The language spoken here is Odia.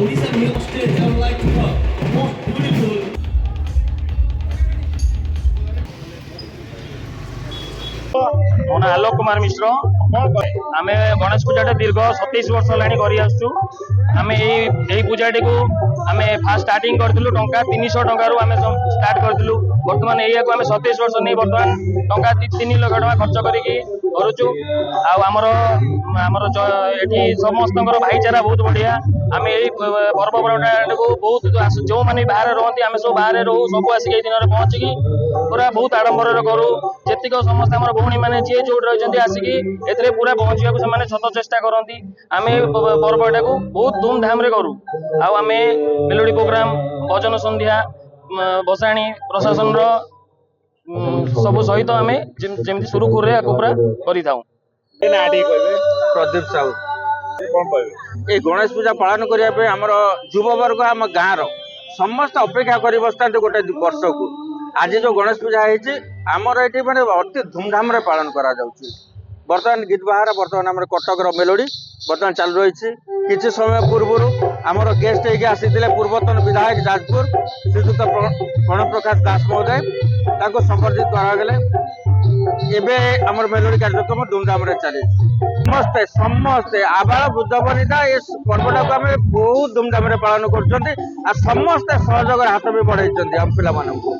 Ladies and here on stage, I would like to welcome most beautiful. ମୋ ନାଁ ଆଲୋକ କୁମାର ମିଶ୍ର। ଆମେ ଗଣେଶ ପୂଜାଟା ଦୀର୍ଘ 27 ବର୍ଷ ହେଲାଣି କରି ଆସୁଛୁ। ଆମେ ଏଇ ପୂଜାଟିକୁ ଆମେ ଫାଷ୍ଟ ଷ୍ଟାର୍ଟିଂ କରିଥିଲୁ ଟଙ୍କା 300 ଟଙ୍କାରୁ ଆମେ ଷ୍ଟାର୍ଟ କରିଥିଲୁ। ବର୍ତ୍ତମାନ ଏଇଆକୁ ଆମେ 27 ବର୍ଷ ନେଇ ବର୍ତ୍ତମାନ ଟଙ୍କା 3 ଲକ୍ଷ ଟଙ୍କା ଖର୍ଚ୍ଚ କରିକି କରୁଛୁ। ଆଉ ଆମର ଏଠି ସମସ୍ତଙ୍କର ଭାଇଚାରା ବହୁତ ବଢିଆ। ଆମେ ଏଇ ପର୍ବପର୍ବାଣିକୁ ବହୁତ ଯେଉଁମାନେ ବାହାରେ ରୁହନ୍ତି ଆମେ ସବୁ ବାହାରେ ରହୁ, ସବୁ ଆସିକି ଏଇ ଦିନରେ ପହଞ୍ଚିକି ପୁରା ବହୁତ ଆଡମ୍ବରରେ କରୁ। ଯେତିକ ସମସ୍ତେ ଆମର ଭଉଣୀ ମାନେ ଯିଏ ଯୋଉଠି ରହିଛନ୍ତି ଆସିକି ଏଥିରେ ପୁରା ପହଞ୍ଚିବାକୁ ସେମାନେ ଶତ ଚେଷ୍ଟା କରନ୍ତି। ଆମେ ପର୍ବଟାକୁ ବହୁତ ଧୁମଧାମରେ କରୁ। ଆଉ ଆମେ ମେଲୋଡି ପ୍ରୋଗ୍ରାମ, ଭଜନ ସନ୍ଧ୍ୟା, ବସାଣି ପ୍ରଶାସନର ସବୁ ସହିତ ଆମେ ଯେମିତି ସୁରୁଖୁରୁରେ ଆକୁ ପୁରା କରିଥାଉ। ପ୍ରଦୀପ ସାହୁ। এই গণেশ পূজা পালন করা আমার যুববর্গ আম গাঁর সমস্ত অপেক্ষা করে বসতে গোটে বর্ষকু। আজ যে গণেশ পূজা হয়েছে আমার এটি মানে অতি ধুমধামে পালন করা যাচ্ছে। বর্তমান গীত বাহার বর্তমান আমার কটকর মেলোডি বর্তমান চালু রয়েছে। কিছু সময় পূর্বর আমার গেস্ট হয়ে আসিলে পূর্বতন বিধায়ক যাজপুর শ্রীযুক্ত প্রণপ্রকাশ দাস মহোদয় তাকে সম্বর্ধিত করা গেলে। ଏବେ ଆମର ମେଲୋଡି କାର୍ଯ୍ୟକ୍ରମ ଧୁମଧାମରେ ଚାଲିଛି। ସମସ୍ତେ ସମସ୍ତେ ଆବାଳ ବୃଦ୍ଧ ବନିତା ଏ ପର୍ବଟାକୁ ଆମେ ବହୁତ ଧୁମଧାମରେ ପାଳନ କରୁଛନ୍ତି। ଆଉ ସମସ୍ତେ ସହଯୋଗର ହାତ ବି ବଢେଇଛନ୍ତି ଆମ ପିଲାମାନଙ୍କୁ।